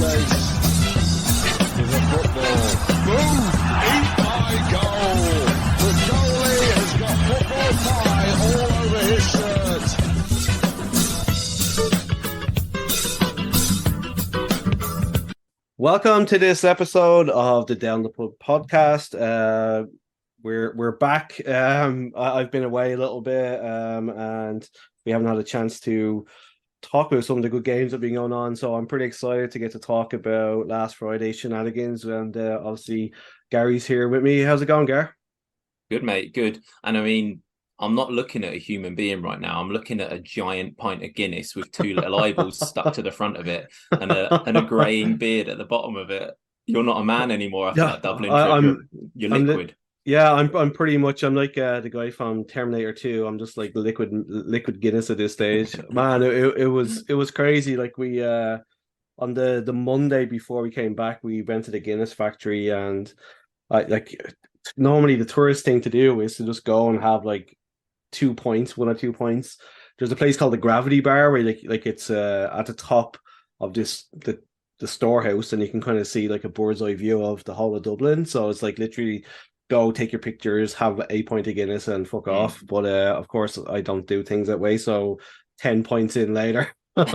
space. There's a football. Move! Eat my goal! The goalie has got football pie all over his shirt. Welcome to this episode of the Down the Pub podcast. We're back. I've been away a little bit, and we haven't had a chance to talk about some of the good games that have been going on. So I'm pretty excited to get to talk about last Friday's Shenanigans, and obviously Gary's here with me. How's it going, Gar? Good, mate. Good. And I mean, I'm not looking at a human being right now. I'm looking at a giant pint of Guinness with two little eyeballs stuck to the front of it and a greying beard at the bottom of it. You're not a man anymore after that Dublin trip. You're liquid. I'm pretty much. I'm like the guy from Terminator 2. I'm just like liquid Guinness at this stage. Man, it was crazy. Like we on the Monday before we came back, we went to the Guinness factory, and normally the tourist thing to do is to just go and have like 2 points, 1 or 2 points. There's a place called the Gravity Bar where like it's at the top of the storehouse, and you can kind of see like a bird's eye view of the whole of Dublin. So it's like literally go take your pictures, have a pint of Guinness and fuck off. But of course I don't do things that way. So 10 points in later, falling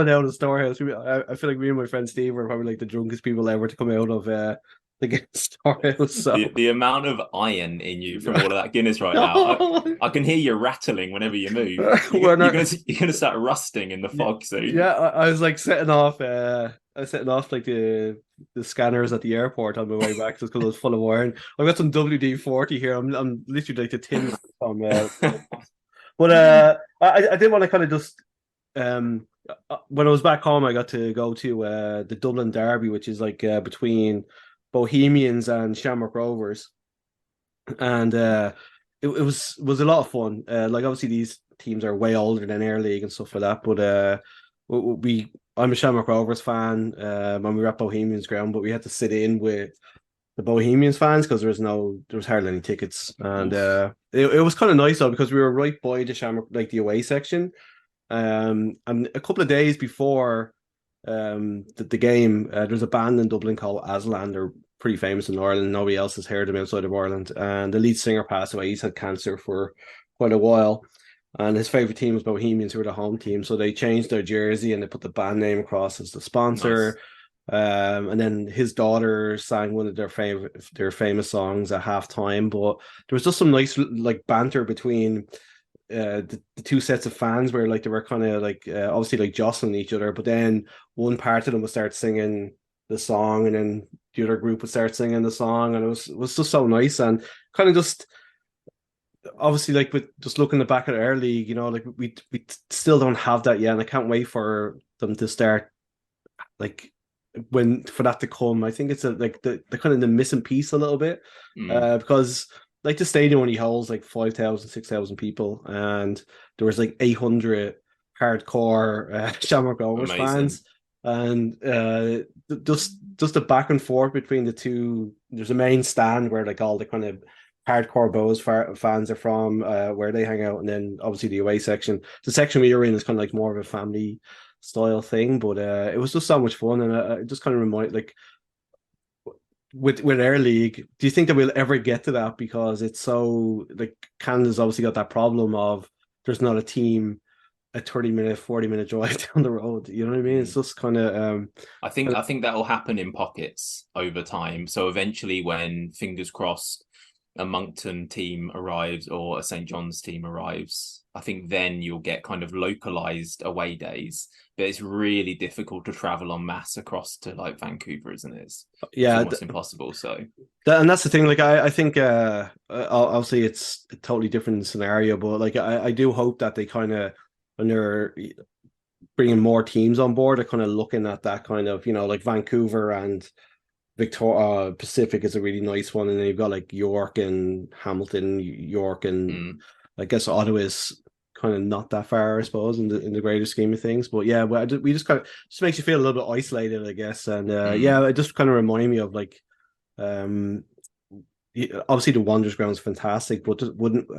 out of the storehouse. I feel like me and my friend Steve were probably like the drunkest people ever to come out of the storehouse. So. The amount of iron in you from all of that Guinness right now, I can hear you rattling whenever you move. You're gonna start rusting in the fog soon. Yeah, I was like setting off like the scanners at the airport on my way back just because I was full of iron. I've got some WD-40 here. I'm literally like the tin from but I did want to kind of just when I was back home, I got to go to the Dublin Derby, which is like between Bohemians and Shamrock Rovers, and it was a lot of fun. Like obviously these teams are way older than Air League and stuff like that, but I'm a Shamrock Rovers fan, and we were at Bohemians ground, but we had to sit in with the Bohemians fans because there was hardly any tickets, and it was kind of nice though because we were right by the Shamrock, like the away section, and a couple of days before the game, there's a band in Dublin called Aslan. They're pretty famous in Ireland. Nobody else has heard them outside of Ireland, and the lead singer passed away. He's had cancer for quite a while, and his favorite team was Bohemians, who were the home team. So they changed their jersey and they put the band name across as the sponsor. Nice. And then his daughter sang one of their famous songs at halftime. But there was just some nice like banter between the two sets of fans where like they were kind of like obviously like jostling each other, but then one part of them would start singing the song, and then the other group would start singing the song, and it was just so nice, and kind of just obviously like with just looking back at our league, you know, like we still don't have that yet, and I can't wait for them to start like for that to come. I think it's like the kind of the missing piece a little bit, because like the stadium only holds like 5,000, 6,000 people, and there was like 800 hardcore Shamrock Rovers fans, and just the back and forth between the two. There's a main stand where like all the kind of hardcore Bows fans are from, where they hang out, and then obviously the away section. The section we were in is kind of like more of a family style thing, but it was just so much fun, and it just kind of remind like. With Air League, do you think that we'll ever get to that? Because it's so like Canada's obviously got that problem of there's not a team a 30-minute, 40-minute drive down the road. You know what I mean? It's just kind of. I think that will happen in pockets over time. So eventually, when fingers crossed, a Moncton team arrives or a St. John's team arrives, I think then you'll get kind of localized away days. But it's really difficult to travel en masse across to like Vancouver, isn't it? It's almost impossible. So, and that's the thing. Like, I think obviously it's a totally different scenario, but like I do hope that they kind of, when they're bringing more teams on board, they're kind of looking at that kind of, you know, like Vancouver and Victoria Pacific is a really nice one, and then you've got like York and Hamilton, York and I guess Ottawa is kind of not that far, I suppose, in the greater scheme of things. But yeah, we just kind of just makes you feel a little bit isolated, I guess. And yeah, it just kind of remind me of like, obviously the Wanderers ground is fantastic, but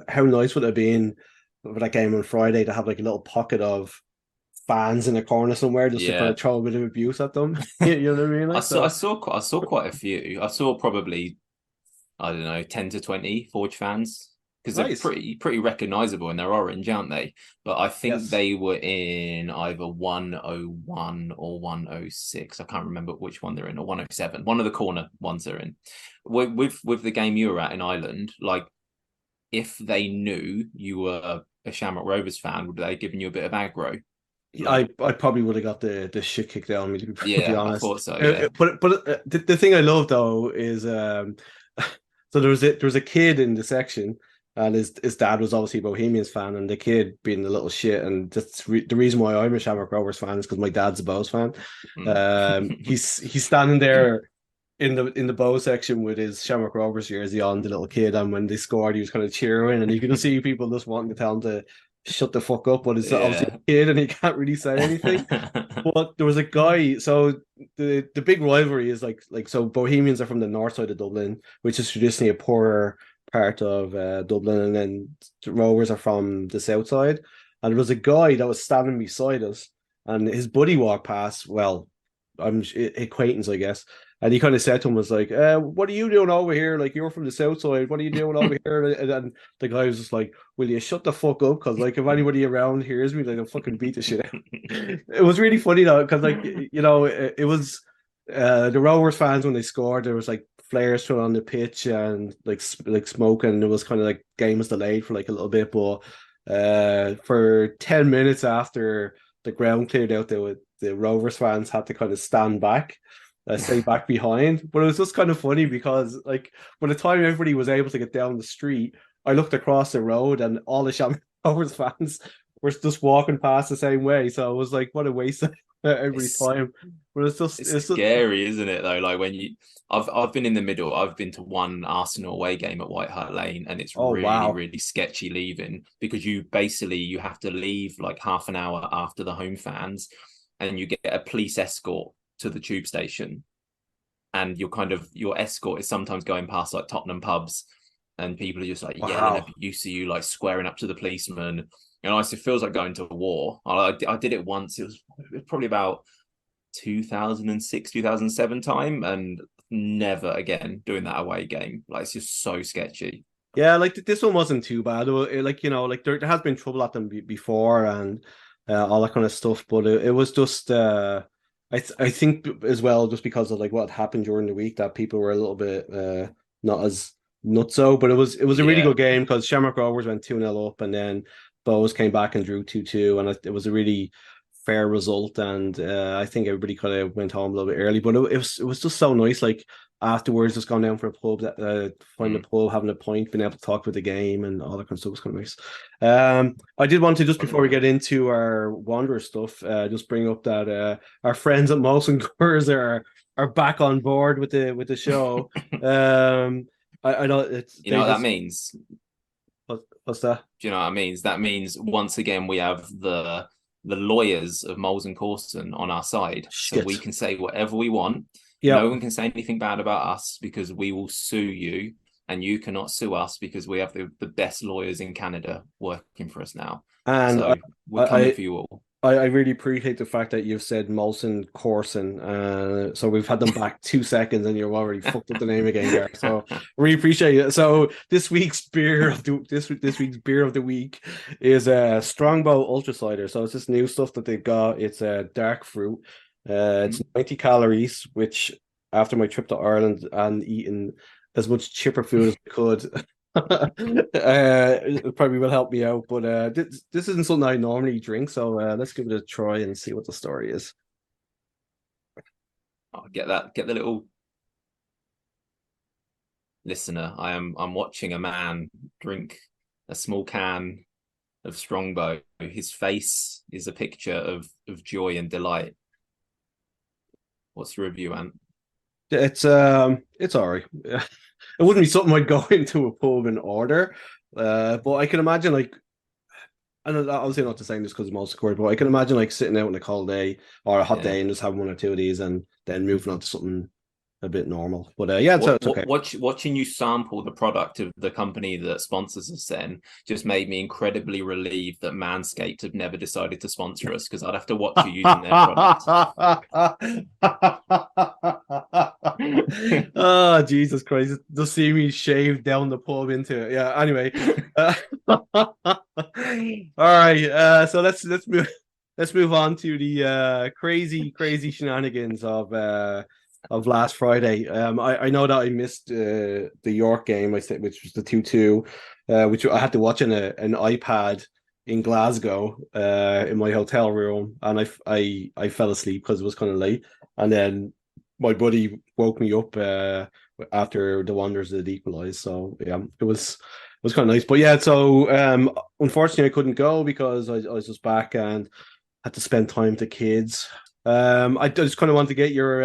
how nice would it have been for that game on Friday to have like a little pocket of fans in a corner somewhere just to kind Yeah. of throw a bit of abuse at them. You know what I mean? I Like saw I so. saw quite I saw quite a few. I saw probably, I don't know, 10 to 20 Forge fans, because they're Nice. pretty recognizable and they're orange, aren't they? But I think Yes. they were in either 101 or 106. I can't remember which one they're in, or 107. One of the corner ones they're in. With the game you were at in Ireland, like, if they knew you were a Shamrock Rovers fan, would they given you a bit of aggro? Like, I probably would have got the shit kicked out of me, to be perfectly yeah, I honest. thought so, yeah. But the thing I love though is so there was a kid in the section, and his dad was obviously a Bohemians fan, and the kid being a little shit, and the reason why I'm a Shamrock Rovers fan is because my dad's a Bows fan. Mm. He's standing there in the bow section with his Shamrock Rovers jersey on, the little kid, and when they scored, he was kind of cheering, and you can just see people just wanting to tell him to shut the fuck up, but it's obviously Yeah. a kid and he can't really say anything. But there was a guy, so the big rivalry is like so Bohemians are from the north side of Dublin, which is traditionally a poorer part of Dublin, and then the Rovers are from the south side. And there was a guy that was standing beside us, and his buddy walked past. Well, I'm acquaintance, I guess. And he kind of said to him, was like, what are you doing over here? Like, you're from the south side. What are you doing over here? And then the guy was just like, will you shut the fuck up? Because, like, if anybody around hears me, like, they'll fucking beat the shit out. It was really funny, though, because, like, it was the Rovers fans, when they scored, there was, like, flares thrown on the pitch and, like smoke, and it was kind of like game was delayed for, like, a little bit. But for 10 minutes after the ground cleared out, the Rovers fans had to kind of stand back, stay back behind. But it was just kind of funny because, like, by the time everybody was able to get down the street, I looked across the road and all the Shamrock Rovers fans were just walking past the same way. So it was like, what a waste of everybody's It's time. But it's scary, isn't it, though? Like, when I've been in the middle. I've been to one Arsenal away game at White Hart Lane, and it's oh really, wow. really sketchy leaving, because you have to leave like half an hour after the home fans, and you get a police escort to the tube station, and your escort is sometimes going past like Tottenham pubs, and people are just like yelling Wow. abuse to you, like squaring up to the policeman. Honestly, it feels like going to war. I did it once. It was probably about 2006, 2007 time, and never again doing that away game. Like, it's just so sketchy. Yeah, like this one wasn't too bad. Like, like there has been trouble at them before, and all that kind of stuff. But it was just I think as well, just because of like what happened during the week, that people were a little bit not as nutso. But it was a really Yeah. good game because Shamrock Rovers went 2-0 up, and then Bows came back and drew 2-2, and it was a really fair result. And I think everybody kind of went home a little bit early, but it was just so nice. Like, afterwards, just going down for a pub, find a pub, having a pint, being able to talk with the game and all that kind of stuff was kind of nice. I did want to, just before we get into our Wanderer stuff, just bring up that our friends at Molson Coors are back on board with the show. I know it's You know what that means? what's that? Do you know what that means? That means once again we have the lawyers of Moles and Corson on our side, so we Shit. can say whatever we want. Yeah. No one can say anything bad about us, because we will sue you, and you cannot sue us because we have the best lawyers in Canada working for us now. And So we're coming for you all. I really appreciate the fact that you've said Molson Corson. So we've had them back 2 seconds and you've already fucked up the name again, Gareth. So really appreciate it. So this week's beer of this week's beer of the week is Strongbow Ultra Cider. So it's this new stuff that they've got. It's dark fruit. It's 90 calories, which, after my trip to Ireland and eating as much chipper food as I could, it probably will help me out. But this isn't something I normally drink, so let's give it a try and see what the story is. Oh, get the little listener. I'm watching a man drink a small can of Strongbow. His face is a picture of joy and delight. What's the review, Ant? It's all right. It wouldn't be something I'd go into a pub and order, but I can imagine, like, and obviously not to saying this because I'm also scored, but I can imagine like sitting out on a cold day or a hot day and just having one or two of these and then moving on to something a bit normal. But yeah, it's okay. Watching you sample the product of the company that sponsors us then just made me incredibly relieved that Manscaped have never decided to sponsor us, because I'd have to watch you using their product. Oh, Jesus Christ. Just see me shave down the pub into it. Yeah, anyway. All right. So let's move on to the crazy shenanigans of last Friday. I know that I missed the York game, I said, which was the 2-2, which I had to watch on an iPad in Glasgow, in my hotel room, and I fell asleep because it was kind of late, and then my buddy woke me up after the Wanderers had equalized. So yeah, it was kind of nice. But yeah, so unfortunately I couldn't go because I was just back and had to spend time with the kids. I just kind of want to get your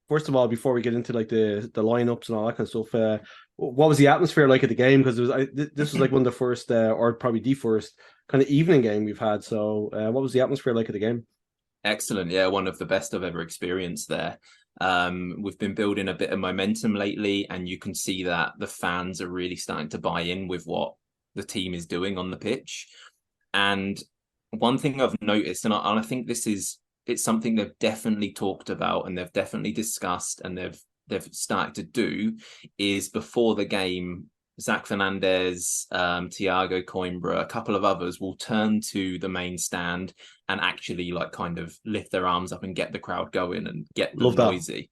first of all, before we get into like the lineups and all that kind of stuff. What was the atmosphere like at the game? Because this was like one of the first, or probably the first kind of evening game we've had. So, what was the atmosphere like at the game? Excellent. Yeah, one of the best I've ever experienced there. We've been building a bit of momentum lately, and you can see that the fans are really starting to buy in with what the team is doing on the pitch. And one thing I've noticed, and I think it's something they've definitely talked about and they've definitely discussed and they've started to do, is before the game, Zach Fernandez, Thiago Coimbra, a couple of others will turn to the main stand and actually like kind of lift their arms up and get the crowd going and get them noisy.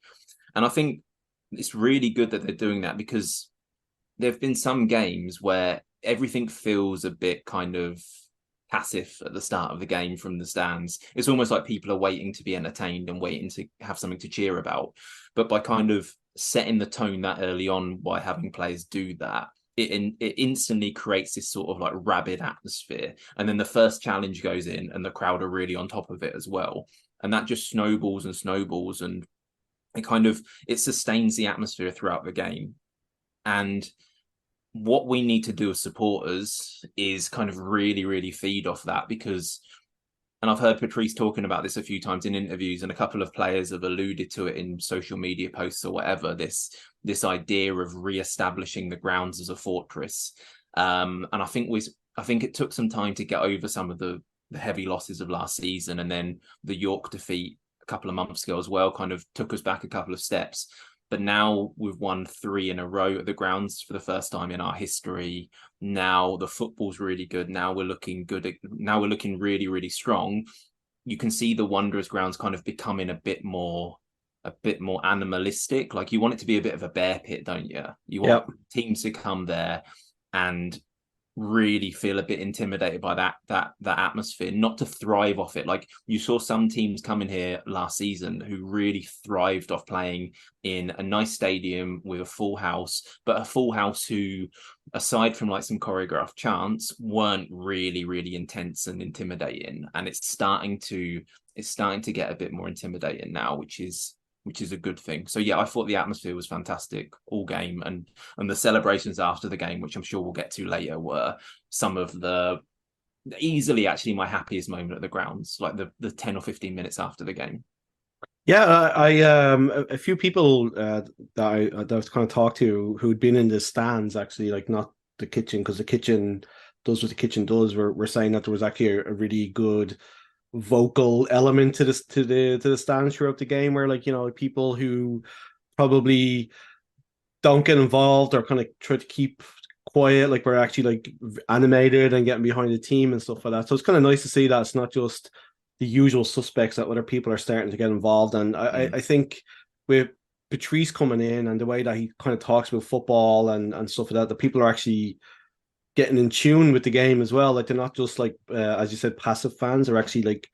And I think it's really good that they're doing that, because there have been some games where everything feels a bit kind of passive at the start of the game from the stands. It's almost like people are waiting to be entertained and waiting to have something to cheer about. But by kind of setting the tone that early on by having players do that, it instantly creates this sort of like rabid atmosphere. And then the first challenge goes in and the crowd are really on top of it as well. And that just snowballs and snowballs, and it sustains the atmosphere throughout the game. And what we need to do as supporters is kind of really, really feed off that, because, and I've heard Patrice talking about this a few times in interviews, and a couple of players have alluded to it in social media posts or whatever, this idea of re-establishing the grounds as a fortress. And I think it took some time to get over some of the heavy losses of last season, and then the York defeat a couple of months ago as well kind of took us back a couple of steps. But now we've won 3 in a row at the grounds for the first time in our history. Now the football's really good. Now we're looking good. Now we're looking really, really strong. You can see the Wanderers grounds kind of becoming a bit more animalistic. Like, you want it to be a bit of a bear pit, don't you? You want teams to come there and really feel a bit intimidated by that atmosphere, not to thrive off it. Like, you saw some teams come in here last season who really thrived off playing in a nice stadium with a full house, but a full house who, aside from like some choreographed chants, weren't really, really intense and intimidating. And it's starting to get a bit more intimidating now, which is a good thing. So yeah, I thought the atmosphere was fantastic all game, and the celebrations after the game, which I'm sure we'll get to later, were some of the easily actually my happiest moment at the grounds, like the 10 or 15 minutes after the game. Yeah, I a few people that I've kind of talked to who'd been in the stands, actually, like not the kitchen, because the kitchen does what the kitchen does. We're saying that there was actually a really good vocal element to the stands throughout the game, where, like, people who probably don't get involved or kind of try to keep quiet, like, we're actually like animated and getting behind the team and stuff like that. So it's kind of nice to see that it's not just the usual suspects, that other people are starting to get involved. And I think with Patrice coming in and the way that he kind of talks about football and stuff like that, the people are actually getting in tune with the game as well. Like, they're not just like, as you said, passive fans. They're actually like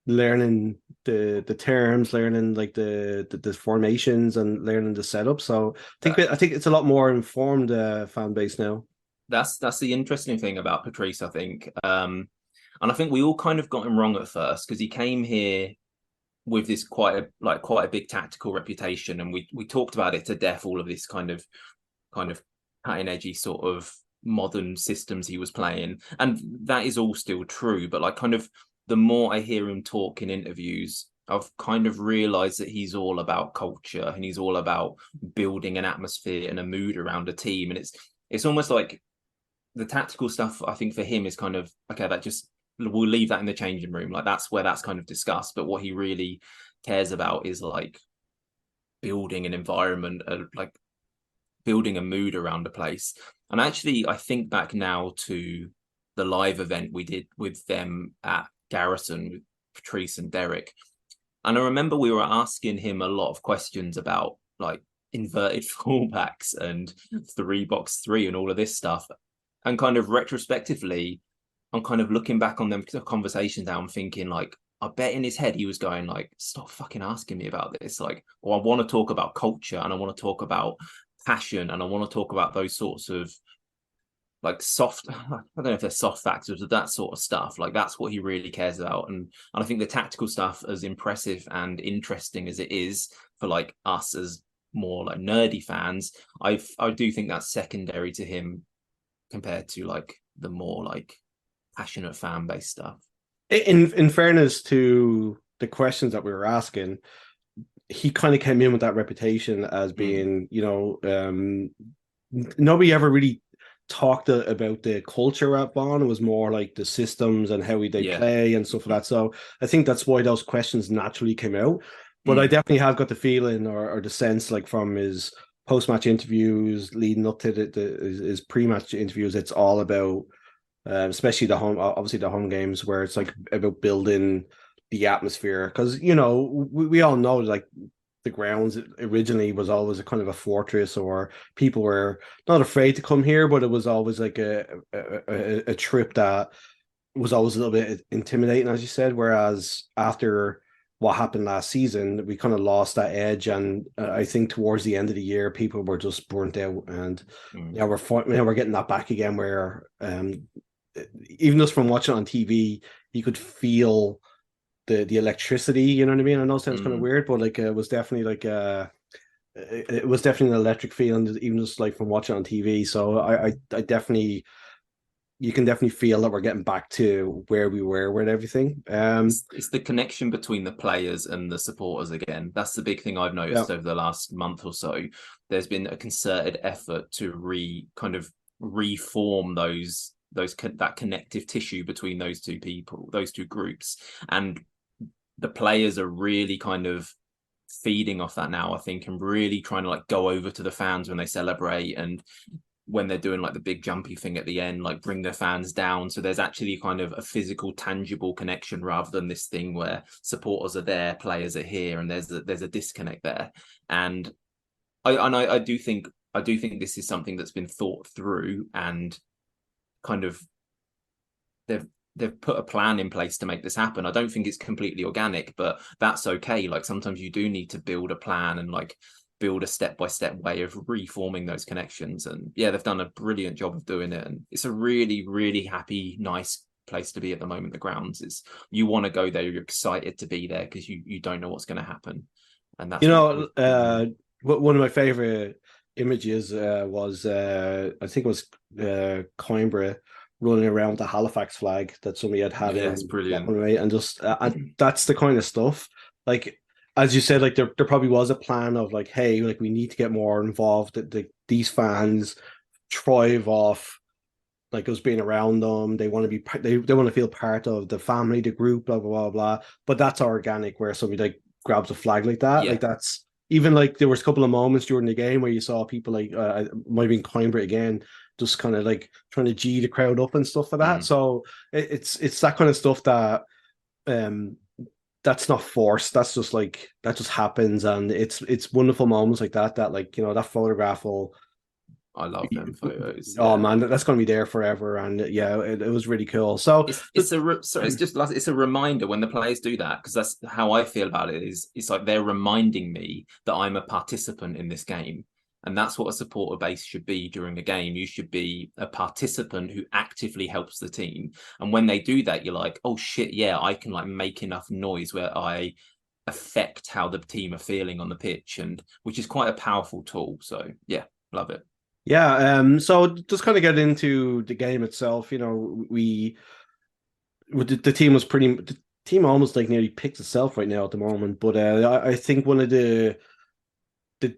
learning the terms, learning like the formations, and learning the setup. So I think it's a lot more informed fan base now. That's the interesting thing about Patrice, I think. And I think we all kind of got him wrong at first, because he came here with this quite a big tactical reputation, and we talked about it to death, all of this kind of cutting edgy sort of modern systems he was playing, and that is all still true. But like, kind of the more I hear him talk in interviews, I've kind of realized that he's all about culture and he's all about building an atmosphere and a mood around a team. And it's almost like the tactical stuff, I think for him is kind of, okay, that just, we'll leave that in the changing room. Like that's where that's kind of discussed. But what he really cares about is like building an environment, like building a mood around a place. And actually, I think back now to the live event we did with them at Garrison with Patrice and Derek. And I remember we were asking him a lot of questions about like inverted fullbacks and 3-box-3 and all of this stuff. And kind of retrospectively, I'm kind of looking back on them conversations now, I'm thinking like, I bet in his head he was going like, stop fucking asking me about this. Like, or I want to talk about culture and I want to talk about passion and I want to talk about those sorts of like soft, I don't know if they're soft factors, but that sort of stuff. Like that's what he really cares about. And I think the tactical stuff, as impressive and interesting as it is for like us as more like nerdy fans, I do think that's secondary to him compared to like the more like passionate fan base stuff. In fairness to the questions that we were asking, he kind of came in with that reputation as being, nobody ever really talked about the culture at Bond. It was more like the systems and how they play and stuff like that. So I think that's why those questions naturally came out. But I definitely have got the feeling or the sense, like from his post-match interviews leading up to his pre-match interviews, it's all about, especially the home games, where it's like about building the atmosphere. Because we all know like the grounds originally was always a kind of a fortress, or people were not afraid to come here, but it was always like a trip that was always a little bit intimidating, as you said. Whereas after what happened last season, we kind of lost that edge, and I think towards the end of the year, people were just burnt out, and we're getting that back again. Where even just from watching on TV, you could feel the electricity, you know what I mean? I know it sounds kind of weird, but like it was definitely like it was definitely an electric feeling, even just like from watching on TV. So I definitely, you can definitely feel that we're getting back to where we were with everything. It's the connection between the players and the supporters again. That's the big thing I've noticed over the last month or so. There's been a concerted effort to reform that connective tissue between those two people, those two groups, and the players are really kind of feeding off that now, I think, and really trying to like go over to the fans when they celebrate, and when they're doing like the big jumpy thing at the end, like bring their fans down. So there's actually kind of a physical, tangible connection rather than this thing where supporters are there, players are here, and there's a disconnect there. And I do think this is something that's been thought through, and kind of they've put a plan in place to make this happen. I don't think it's completely organic, but that's okay. Like sometimes you do need to build a plan and like build a step-by-step way of reforming those connections. And yeah, they've done a brilliant job of doing it. And it's a really, really happy, nice place to be at the moment. The grounds is, you want to go there, you're excited to be there because you don't know what's going to happen. And that's one of my favorite images was I think it was Coimbra running around the Halifax flag that somebody had in. It's brilliant. And just and that's the kind of stuff, like as you said, like there probably was a plan of like, hey, like we need to get more involved. These fans thrive off like us being around them. They want to be they want to feel part of the family, the group, blah blah blah blah. But that's organic, where somebody like grabs a flag like that. Like that's, even like there was a couple of moments during the game where you saw people like might have been Coimbra again, just kind of like trying to G the crowd up and stuff like that. So it's that kind of stuff that that's not forced. That's just like, that just happens, and it's wonderful moments like that like, that photograph will. I love them photos. Oh man, that's going to be there forever, and it was really cool. So it's a reminder when the players do that, because that's how I feel about it. It's like they're reminding me that I'm a participant in this game, and that's what a supporter base should be during a game. You should be a participant who actively helps the team, and when they do that, you're like, oh shit, yeah, I can like make enough noise where I affect how the team are feeling on the pitch, and which is quite a powerful tool. So yeah, love it. Yeah, so just kind of get into the game itself. The team was team almost like nearly picks itself right now at the moment. But I think one of the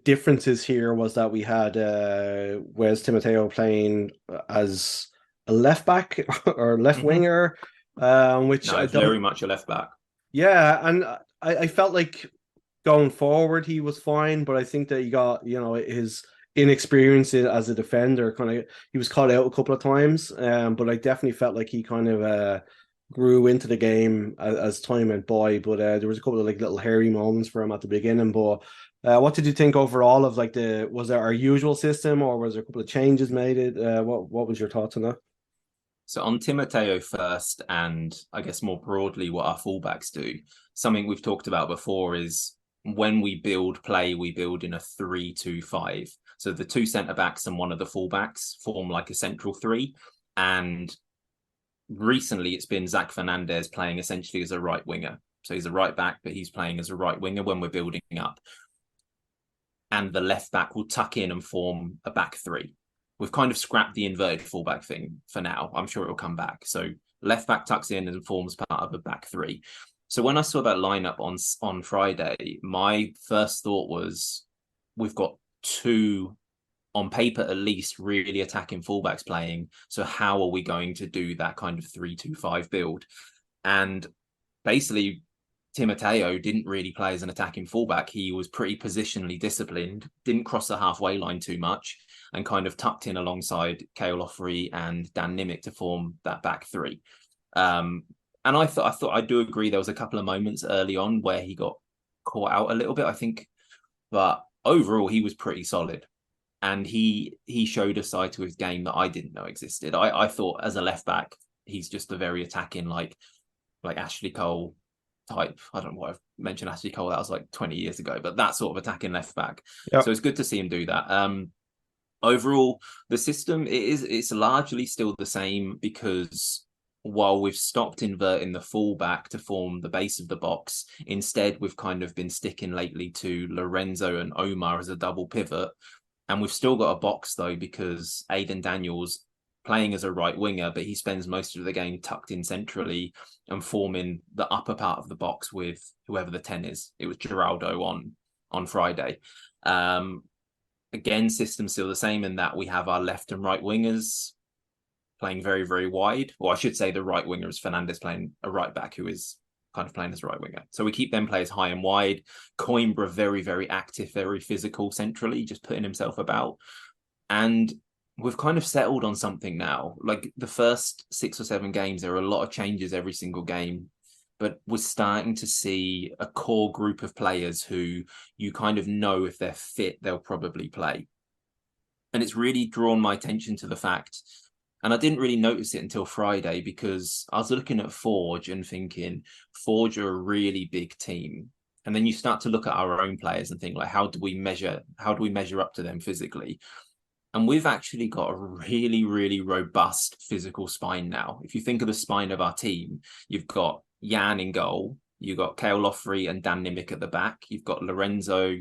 differences here was that we had Wes Timoteo playing as a left back or left Mhm. winger, which No, I it's don't. very much a left back. Yeah, and I felt like going forward he was fine, but I think that he got his inexperience as a defender kind of he was caught out a couple of times. But I definitely felt like he kind of grew into the game as time went by. But there was a couple of like little hairy moments for him at the beginning. But what did you think overall of like was there our usual system or was there a couple of changes made? What was your thoughts on that? So on Timoteo first, and I guess more broadly, what our fullbacks do. Something we've talked about before is when we build play, we build in a 3-2-5. So the two centre backs and one of the fullbacks form like a central three. And recently it's been Zach Fernandez playing essentially as a right winger. So he's a right back, but he's playing as a right winger when we're building up. And the left back will tuck in and form a back three. We've kind of scrapped the inverted fullback thing for now. I'm sure it will come back. So left back tucks in and forms part of a back three. So when I saw that lineup on Friday, my first thought was we've got two, on paper at least, really attacking fullbacks playing. So how are we going to do that kind of 3-2-5 build? And basically Timoteo didn't really play as an attacking fullback. He was pretty positionally disciplined, didn't cross the halfway line too much, and kind of tucked in alongside Kale Offrey and Dan Nimick to form that back three. And I thought I do agree there was a couple of moments early on where he got caught out a little bit, I think, but overall he was pretty solid. And he showed a side to his game that I didn't know existed. I thought as a left back, he's just a very attacking, like Ashley Cole type. I don't know why I've mentioned Ashley Cole. That was like 20 years ago, but that sort of attacking left back. Yeah. So it's good to see him do that. Overall, the system it's largely still the same because while we've stopped inverting the full back to form the base of the box, instead we've kind of been sticking lately to Lorenzo and Omar as a double pivot. And we've still got a box though, because Aidan Daniels playing as a right winger, but he spends most of the game tucked in centrally and forming the upper part of the box with whoever the 10 is. It was Geraldo on Friday. Again, system still the same in that we have our left and right wingers playing very, very wide. Or I should say the right winger is Fernandez playing a right back who is kind of playing as a right winger. So we keep them players high and wide. Coimbra very, very active, very physical centrally, just putting himself about. And we've kind of settled on something now. Like the first 6 or 7 games, there are a lot of changes every single game, but we're starting to see a core group of players who you kind of know if they're fit, they'll probably play. And it's really drawn my attention to the fact, and I didn't really notice it until Friday because I was looking at Forge and thinking, Forge are a really big team. And then you start to look at our own players and think, like, how do we measure up to them physically? And we've actually got a really, really robust physical spine now. If you think of the spine of our team, you've got Jan in goal, you've got Kale Offrey and Dan Nimick at the back, you've got Lorenzo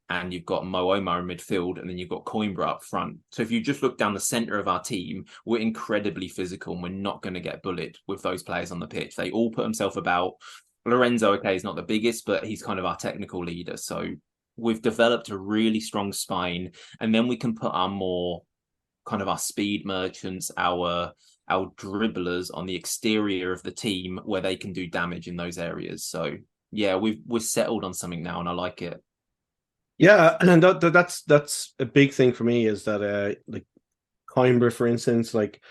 and you've got Mo Omar in midfield, and then you've got Coimbra up front. So if you just look down the centre of our team, we're incredibly physical and we're not going to get bullied with those players on the pitch. They all put themselves about. Lorenzo, okay, is not the biggest, but he's kind of our technical leader. So we've developed a really strong spine, and then we can put our more kind of our speed merchants, our dribblers on the exterior of the team where they can do damage in those areas. So yeah, we're settled on something now, and I like it. Yeah, and that's a big thing for me is that like Coimbra, for instance, like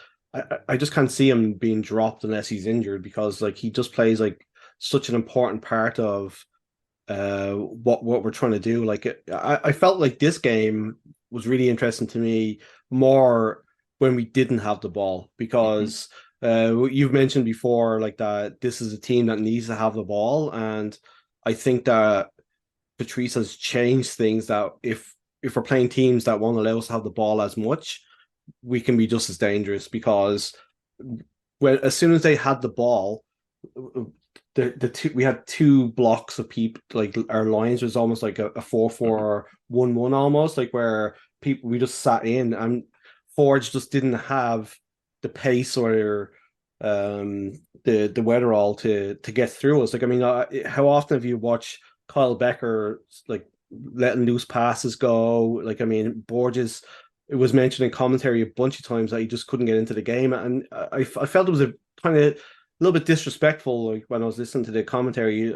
I just can't see him being dropped unless he's injured because like he just plays like such an important part of what we're trying to do. Like I felt like this game was really interesting to me more when we didn't have the ball because you've mentioned before like that this is a team that needs to have the ball, and I think that Patrice has changed things that if we're playing teams that won't allow us to have the ball as much, we can be just as dangerous because as soon as they had the ball, we had two blocks of people, like our lines was almost like a 4-4-1-1 almost, like where people we just sat in, and Forge just didn't have the pace or the Weatherall to get through us. Like, I mean, how often have you watched Kyle Becker like letting loose passes go? Like, I mean, Borges. It was mentioned in commentary a bunch of times that he just couldn't get into the game, and I felt it was a kind of a little bit disrespectful. Like when I was listening to the commentary,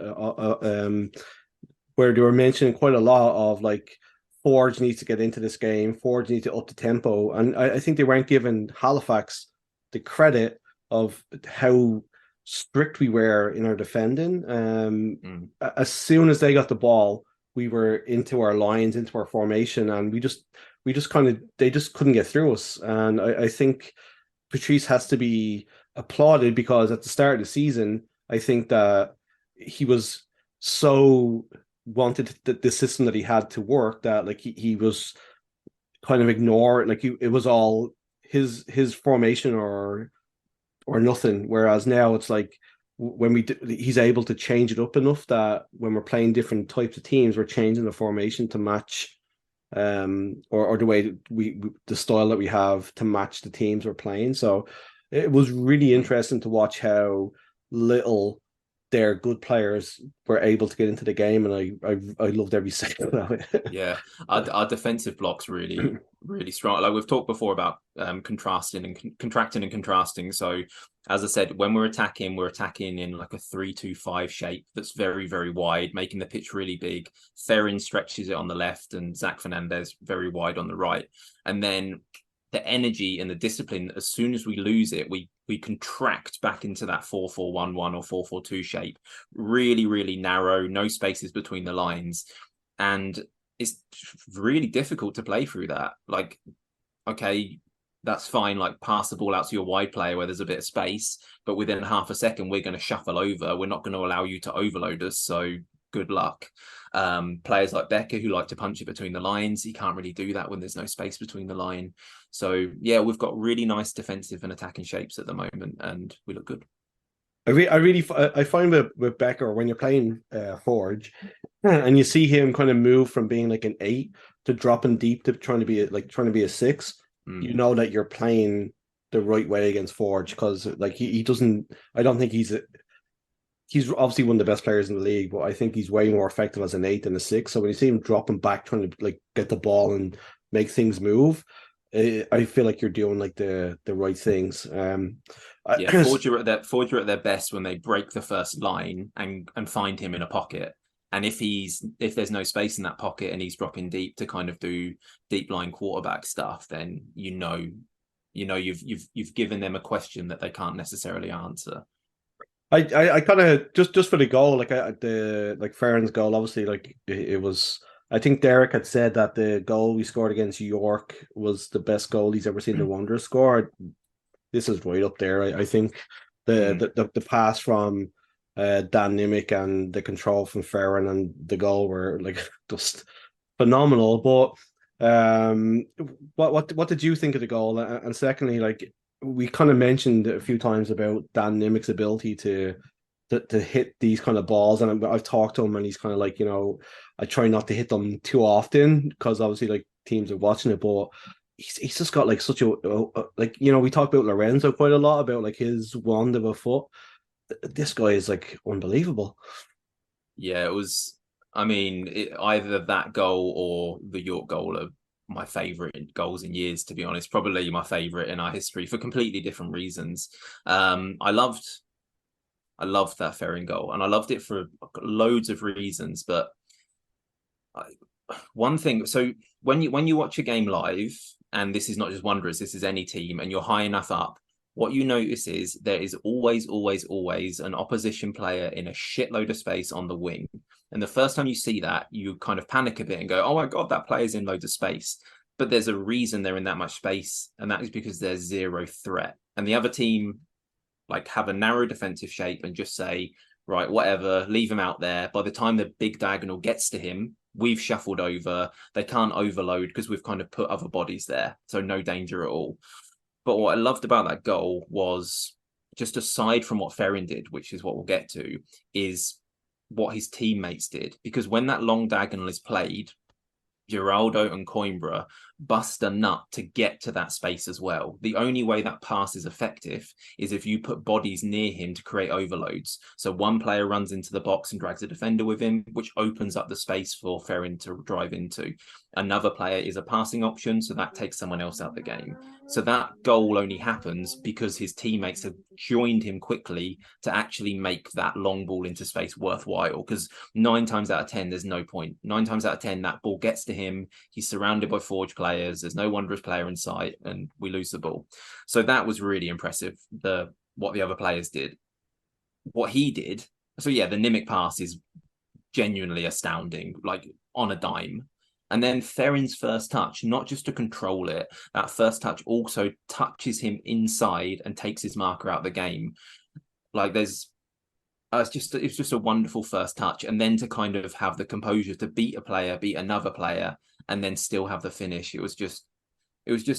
where they were mentioning quite a lot of like Forge needs to get into this game, Forge needs to up the tempo, and I think they weren't giving Halifax the credit of how strict we were in our defending. As soon as they got the ball, we were into our lines, into our formation, and we just kind of they just couldn't get through us. And I think Patrice has to be applauded because at the start of the season, I think that he was so wanted the system that he had to work that like he was kind of ignored, like it was all his formation or nothing. Whereas now it's like when he's able to change it up enough that when we're playing different types of teams, we're changing the formation to match or the way we the style that we have to match the teams we're playing. So it was really interesting to watch how little their good players were able to get into the game, and I loved every second of it. Yeah, our defensive blocks really strong. Like we've talked before about contrasting and contracting and contrasting. So as I said, when we're attacking in like a 3-2-5 shape that's very, very wide, making the pitch really big. Ferrin stretches it on the left and Zach Fernandez very wide on the right. And then the energy and the discipline, as soon as we lose it, we contract back into that 4-4-1-1 or 4-4-2 shape. Really, really narrow, no spaces between the lines. And it's really difficult to play through that. Like, okay, that's fine. Like, pass the ball out to your wide player where there's a bit of space, but within half a second, we're going to shuffle over. We're not going to allow you to overload us. So good luck. Players like Becker who like to punch it between the lines, he can't really do that when there's no space between the line. So yeah, we've got really nice defensive and attacking shapes at the moment, and we look good. I find with Becker when you're playing Forge, and you see him kind of move from being like an 8 to dropping deep to trying to be a 6. You know that you're playing the right way against Forge because like he doesn't. I don't think he's obviously one of the best players in the league, but I think he's way more effective as an 8 than a 6. So when you see him dropping back, trying to like get the ball and make things move, I feel like you're doing like the right things. Forge are at their best when they break the first line and find him in a pocket. And if there's no space in that pocket and he's dropping deep to kind of do deep line quarterback stuff, then you've given them a question that they can't necessarily answer. I kind of just for the goal, like like Farron's goal, obviously, like it was. I think Derek had said that the goal we scored against York was the best goal he's ever seen the Wanderers score. This is right up there. I think the pass from Dan Nimick and the control from Farron and the goal were like just phenomenal. But what did you think of the goal? And secondly, like we kind of mentioned a few times about Dan Nimick's ability to hit these kind of balls, and I've talked to him, and he's kind of like, I try not to hit them too often because obviously like teams are watching it, but he's just got like such a like we talk about Lorenzo quite a lot about like his wand of a foot. This guy is like unbelievable. Yeah, it was. I mean, either that goal or the York goal are my favorite goals in years, to be honest. Probably my favorite in our history for completely different reasons. I loved that Ferring goal, and I loved it for loads of reasons. But one thing, so when you watch a game live, and this is not just Wanderers, this is any team, and you're high enough up, what you notice is there is always an opposition player in a shitload of space on the wing. And the first time you see that, you kind of panic a bit and go, oh my God, that player's in loads of space. But there's a reason they're in that much space, and that is because there's zero threat. And the other team like have a narrow defensive shape and just say, right, whatever, leave him out there. By the time the big diagonal gets to him, we've shuffled over. They can't overload because we've kind of put other bodies there. So no danger at all. But what I loved about that goal was, just aside from what Ferrin did, which is what we'll get to, is what his teammates did. Because when that long diagonal is played, Giraldo and Coimbra bust a nut to get to that space as well. The only way that pass is effective is if you put bodies near him to create overloads. So one player runs into the box and drags a defender with him, which opens up the space for Ferrin to drive into. Another player is a passing option, so that takes someone else out of the game. So that goal only happens because his teammates have joined him quickly to actually make that long ball into space worthwhile. Because 9 times out of 10, there's no point. 9 times out of 10, that ball gets to him. He's surrounded by Forge players. There's no wondrous player in sight, and we lose the ball. So that was really impressive, what the other players did. What he did, so yeah, the Nimick pass is genuinely astounding, like on a dime. And then Ferrin's first touch, not just to control it, that first touch also touches him inside and takes his marker out of the game. Like it's just a wonderful first touch. And then to kind of have the composure to beat a player, beat another player, and then still have the finish. It was just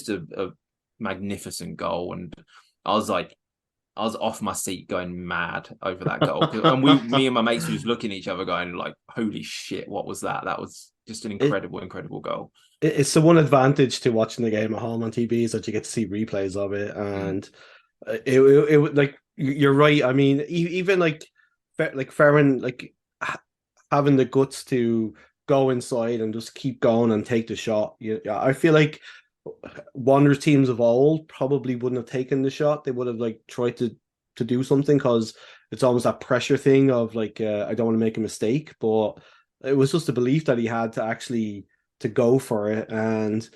a magnificent goal. And I was off my seat going mad over that goal. And me and my mates were just looking at each other going like, holy shit, what was that? That was just an incredible goal. It's the one advantage to watching the game at home on TV is that you get to see replays of it. And it like, you're right. I mean, even like Ferrin, like having the guts to go inside and just keep going and take the shot. I feel like Wanderers teams of old probably wouldn't have taken the shot. They would have like tried to do something because it's almost that pressure thing of like I don't want to make a mistake. But it was just a belief that he had to actually to go for it, and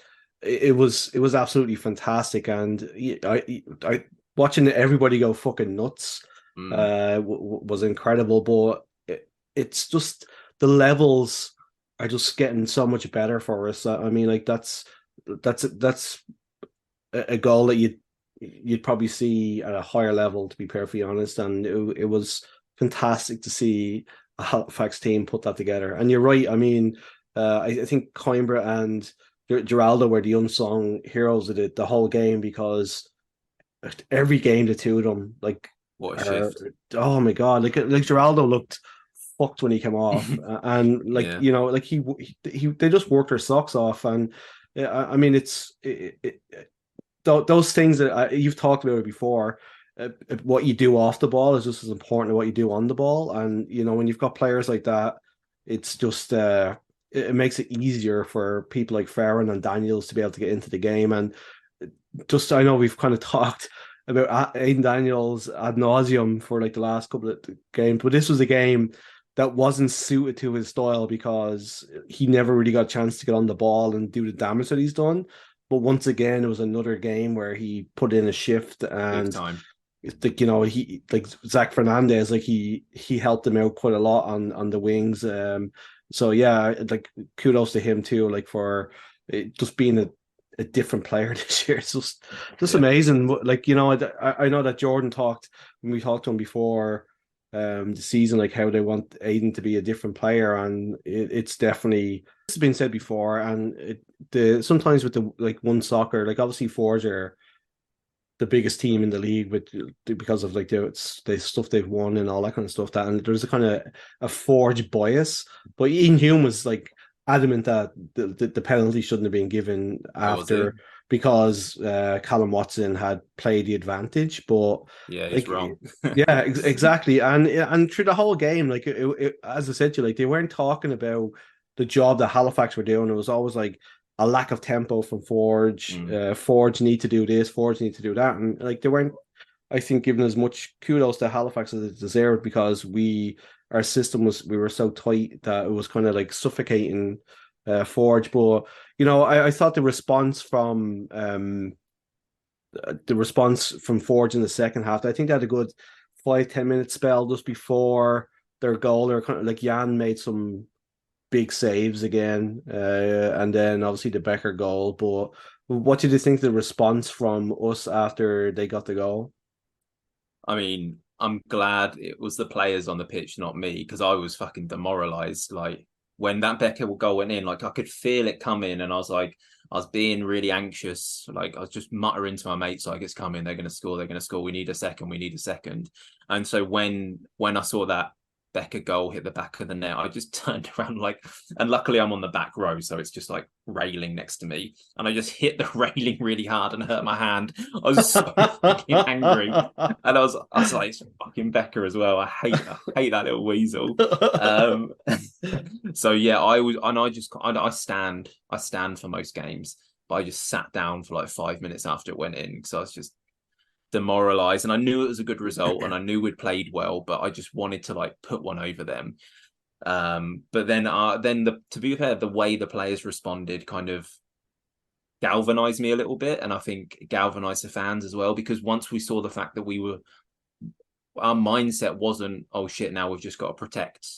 it was absolutely fantastic. And I watching everybody go fucking nuts was incredible. But it's just the levels are just getting so much better for us. I mean, like that's a goal that you'd probably see at a higher level, to be perfectly honest. And it was fantastic to see a Halifax team put that together. And you're right. I mean, I think Coimbra and Geraldo were the unsung heroes of the whole game, because every game the two of them, like, what a shift. Oh my god, like Geraldo looked fucked when he came off, and like Yeah. you know, like he they just worked their socks off. And I mean, those things that you've talked about it before. What you do off the ball is just as important as what you do on the ball. And you know, when you've got players like that, it's just it makes it easier for people like Ferrin and Daniels to be able to get into the game. And just, I know we've kind of talked about Aiden Daniels ad nauseum for like the last couple of games, but this was a game that wasn't suited to his style because he never really got a chance to get on the ball and do the damage that he's done. But once again, it was another game where he put in a shift, and like, you know, he, like Zach Fernandez, like he helped him out quite a lot on the wings. So yeah, like kudos to him too, like for just being a different player this year. It's just amazing. Like, you know, I know that Jordan talked when we talked to him before the season, like how they want Aiden to be a different player, and it's definitely, this has been said before. And sometimes with the like one soccer, like obviously Forge are the biggest team in the league because of like the stuff they've won and all that kind of stuff. That, and there's a kind of a Forge bias, but Ian Hume was like adamant that the penalty shouldn't have been given after, because Callum Watson had played the advantage. But yeah, he's like, wrong. Yeah, exactly. And through the whole game, like it, as I said to you, like they weren't talking about the job that Halifax were doing. It was always like a lack of tempo from Forge. Forge need to do this, Forge need to do that, and like they weren't, I think, giving as much kudos to Halifax as it deserved, because our system we were so tight that it was kind of like suffocating Forge. But you know, I thought the response from Forge in the second half, I think they had a good 5-10 minute spell just before their goal. They were kind of like, Jan made some big saves again, and then obviously the Becker goal. But what did you think the response from us after they got the goal? I mean, I'm glad it was the players on the pitch, not me, because I was fucking demoralized. Like when that Becker goal went in, like I could feel it coming, and I was being really anxious. Like I was just muttering to my mates, like, it's coming, they're going to score, we need a second. And so when I saw that Becker goal hit the back of the net, I just turned around and luckily I'm on the back row, so it's just like railing next to me, and I just hit the railing really hard and hurt my hand. I was so fucking angry, and I was like, it's fucking Becker as well. I hate that little weasel. So yeah, I stand for most games, but I just sat down for like 5 minutes after it went in because I was just demoralized, and I knew it was a good result and I knew we'd played well, but I just wanted to like put one over them. But then to be fair, the way the players responded kind of galvanized me a little bit, and I think galvanized the fans as well, because once we saw the fact that our mindset wasn't, oh shit, now we've just got to protect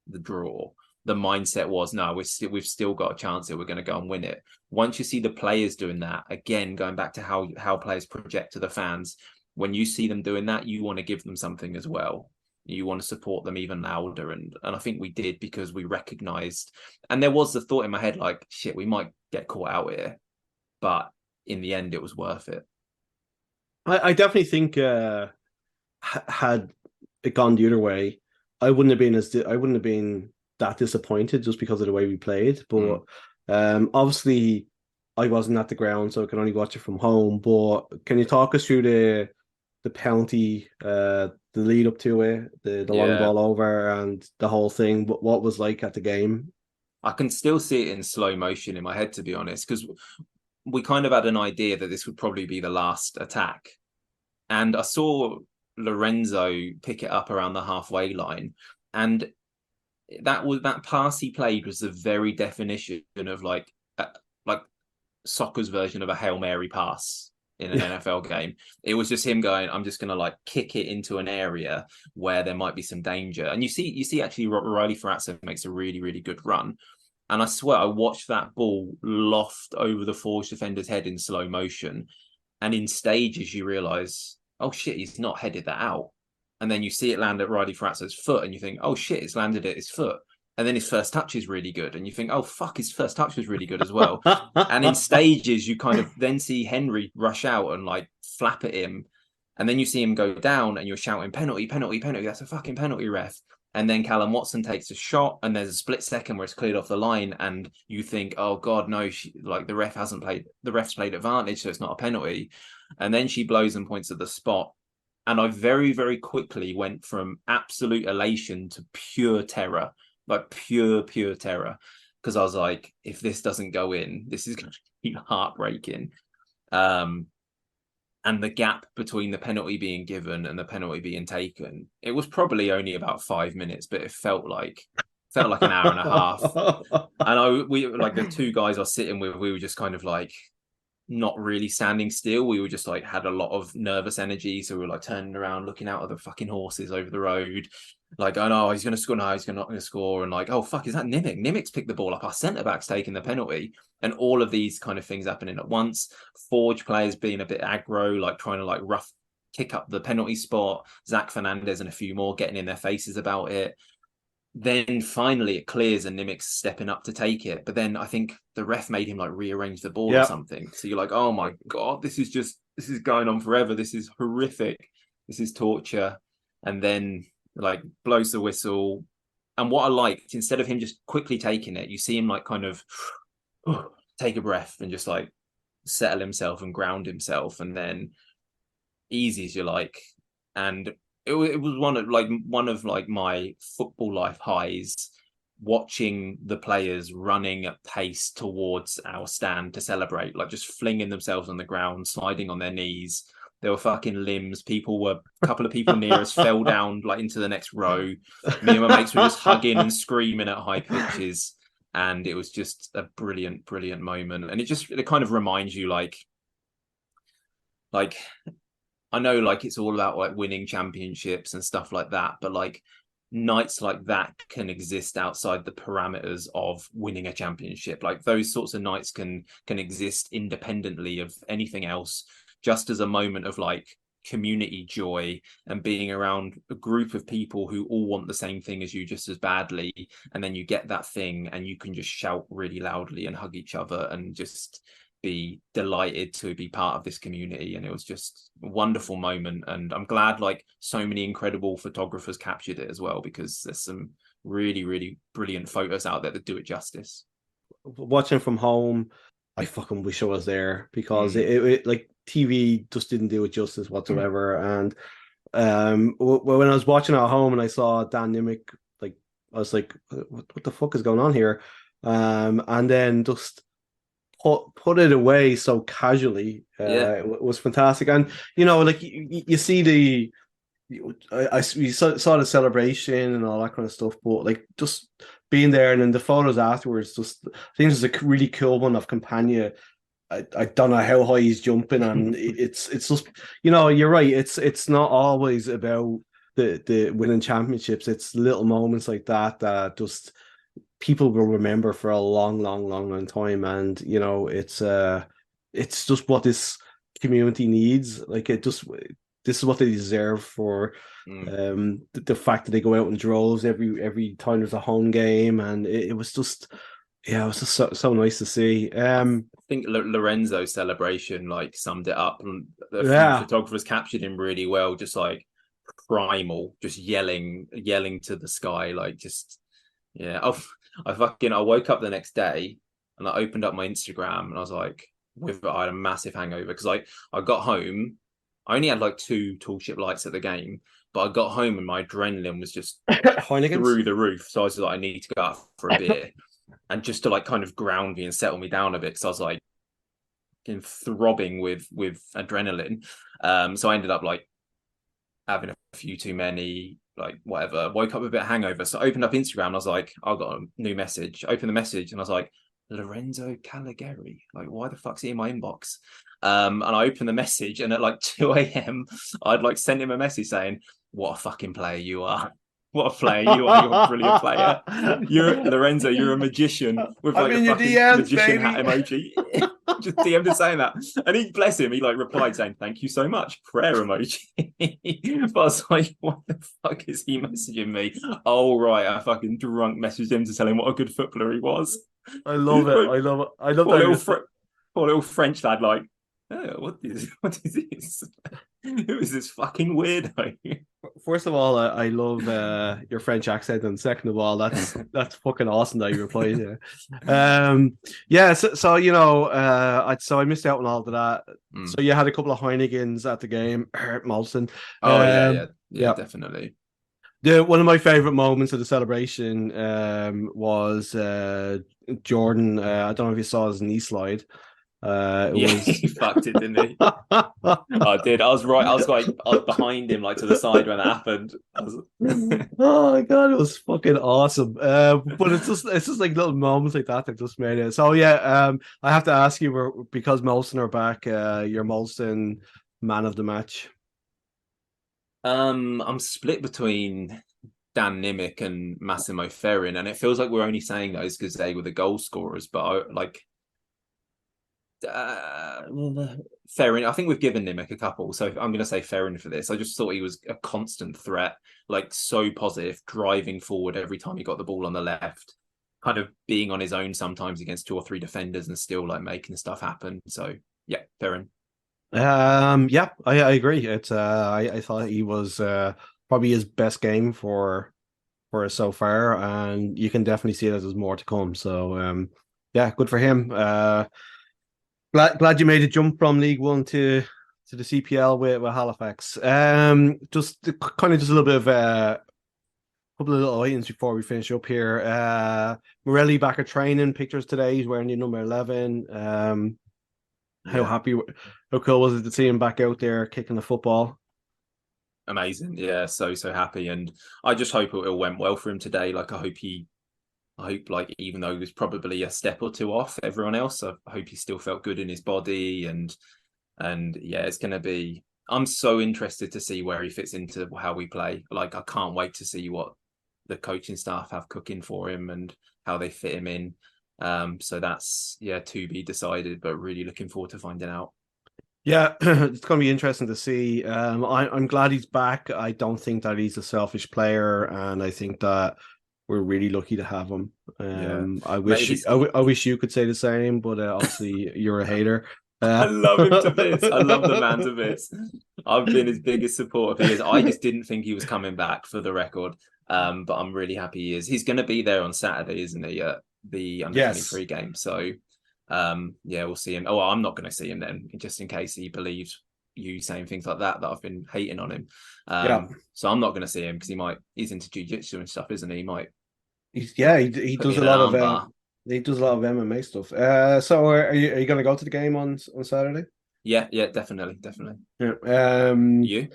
the draw. The mindset was, no, we've still got a chance here, we're going to go and win it. Once you see the players doing that, again, going back to how players project to the fans, when you see them doing that, you want to give them something as well. You want to support them even louder, and I think we did, because we recognized, and there was the thought in my head like, shit, we might get caught out here, but in the end it was worth it. I definitely think had it gone the other way, I wouldn't have been that disappointed just because of the way we played. But obviously I wasn't at the ground, so I can only watch it from home. But can you talk us through the penalty, the lead up to it, the long ball over, and the whole thing? But what was like at the game? I can still see it in slow motion in my head, to be honest, because we kind of had an idea that this would probably be the last attack, and I saw Lorenzo pick it up around the halfway line, and that pass he played was the very definition of like soccer's version of a Hail Mary pass in an NFL game. It was just him going, I'm just going to like kick it into an area where there might be some danger. And you see actually Riley Ferrazzo makes a really, really good run. And I swear I watched that ball loft over the Forge defender's head in slow motion. And in stages, you realize, oh shit, he's not headed that out. And then you see it land at Riley Ferrazzo's foot, and you think, oh shit, it's landed at his foot. And then his first touch is really good, and you think, oh fuck, his first touch was really good as well. And in stages, you kind of then see Henry rush out and like flap at him, and then you see him go down, and you're shouting, penalty, penalty, penalty. That's a fucking penalty, ref. And then Callum Watson takes a shot, and there's a split second where it's cleared off the line, and you think, oh god, no, the ref's played advantage, so it's not a penalty. And then she blows and points at the spot. And I very, very quickly went from absolute elation to pure terror, like pure terror. Because I was like, if this doesn't go in, this is going to be heartbreaking. And the gap between the penalty being given and the penalty being taken, it was probably only about 5 minutes, but it felt like an hour and a half. And we like the two guys I was sitting with, we were just kind of like, not really standing still. We were just like had a lot of nervous energy, so we were like turning around, looking out at the fucking horses over the road, like, oh no, he's gonna score, no, he's not gonna score, and like, oh fuck, is that Nimick? Nimick's picked the ball up, our centre back's taking the penalty, and all of these kind of things happening at once. Forge players being a bit aggro, like trying to like rough kick up the penalty spot. Zach Fernandez and a few more getting in their faces about it. Then finally it clears and Nimick's stepping up to take it. But then I think the ref made him like rearrange the ball or something. So you're like, oh my God, this is going on forever. This is horrific. This is torture. And then like blows the whistle. And what I liked, instead of him just quickly taking it, you see him like kind of take a breath and just like settle himself and ground himself. And then easy as you like. And it was one of my football life highs, watching the players running at pace towards our stand to celebrate, like just flinging themselves on the ground, sliding on their knees. There were fucking limbs. A couple of people near us fell down like into the next row. Me and my mates were just hugging and screaming at high pitches. And it was just a brilliant, brilliant moment. And it kind of reminds you like I know like it's all about like winning championships and stuff like that, but like nights like that can exist outside the parameters of winning a championship. Like those sorts of nights can exist independently of anything else, just as a moment of like community joy and being around a group of people who all want the same thing as you just as badly. And then you get that thing and you can just shout really loudly and hug each other and just be delighted to be part of this community, and it was just a wonderful moment. And I'm glad like so many incredible photographers captured it as well, because there's some really, really brilliant photos out there that do it justice. Watching from home, I fucking wish I was there, because it like TV just didn't do it justice whatsoever. And when I was watching at home and I saw Dan Nimick, like I was like, what the fuck is going on here? And then just put it away so casually. It was fantastic. And like you see we saw the celebration and all that kind of stuff, but like just being there, and then the photos afterwards, just I think there's a really cool one of Campania. I don't know how high he's jumping, and it's just you're right. It's not always about the winning championships. It's little moments like that that just people will remember for a long, long, long, long time. And it's just what this community needs. Like this is what they deserve for the fact that they go out in droves every time there's a home game, and it was just. Yeah, it was just so nice to see. I think Lorenzo's celebration like summed it up, and the few photographers captured him really well. Just like primal, just yelling to the sky, like just I woke up the next day and I opened up my Instagram and I was like, I had a massive hangover because I got home. I only had like 2 tall ship lights at the game, but I got home and my adrenaline was just through the roof. So I was like, I need to go out for a beer. And just to like kind of ground me and settle me down a bit, because I was like throbbing with adrenaline. So I ended up like having a few too many, like whatever. Woke up with a bit of hangover. So I opened up Instagram and I was like, I got a new message. Opened the message and I was like, Lorenzo Caligari. Like, why the fuck's he in my inbox? And I opened the message, and at like 2 a.m. I'd like sent him a message saying, what a fucking player you are. What a player you are! You're a brilliant player. You're Lorenzo. You're a magician with like a fucking DMs, magician hat emoji. Just DM'd him saying that, and he, bless him, he like replied saying thank you so much, prayer emoji. But I was like, what the fuck is he messaging me? Oh right, I fucking drunk messaged him to tell him what a good footballer he was. I love it. I love it. I love that. Poor little French lad, like, oh, what is this? Who is this fucking weirdo? First of all, I love your French accent, and second of all, that's fucking awesome that you replied here. So I missed out on all of that. So you had a couple of Heinekens at the game, Molson. Oh yeah, definitely. One of my favorite moments of the celebration was Jordan. I don't know if you saw his knee slide. He fucked it, didn't he? I did. I was right. I was behind him, like to the side when it happened. Oh my god, it was fucking awesome. But it's just like little moments like that just made it. So yeah, I have to ask you, because Molson are back, your Molson man of the match. I'm split between Dan Nimick and Massimo Ferrin, and it feels like we're only saying those because they were the goal scorers, but Ferrin, I think we've given Nimick a couple, so I'm going to say Ferrin for this. I just thought he was a constant threat, like so positive, driving forward every time he got the ball on the left, kind of being on his own sometimes against 2 or 3 defenders and still like making stuff happen. So yeah, Ferrin. I agree. It's I thought he was probably his best game for us so far, and you can definitely see that there's more to come. So yeah, good for him. Glad you made a jump from League One to the CPL with Halifax. Just a little bit of a couple of little items before we finish up here. Morelli back at training. Pictures today. He's wearing the number 11. How cool was it to see him back out there kicking the football? Amazing. Yeah, so happy, and I just hope it went well for him today. Like I hope like even though he was probably a step or 2 off everyone else, I hope he still felt good in his body, and yeah, it's going to be, I'm so interested to see where he fits into how we play. Like I can't wait to see what the coaching staff have cooking for him and how they fit him in. So that's to be decided, but really looking forward to finding out. Yeah, it's going to be interesting to see. I'm glad he's back. I don't think that he's a selfish player, and I think that we're really lucky to have him. I Mate, wish I wish you could say the same, but obviously you're a hater. I love him to bits. I love the man to bits. I've been his biggest supporter for years. I just didn't think he was coming back, for the record. But I'm really happy he is. He's going to be there on Saturday, isn't he? The under Yes. 23 game. So, yeah, we'll see him. Oh, well, I'm not going to see him then, just in case he believed you saying things like that I've been hating on him. So I'm not going to see him because he's into jiu-jitsu and stuff, isn't he? He might. He put me does in a an lot of armbar. he does a lot of MMA stuff. So are you going to go to the game on Saturday? Yeah, definitely. Yeah. You?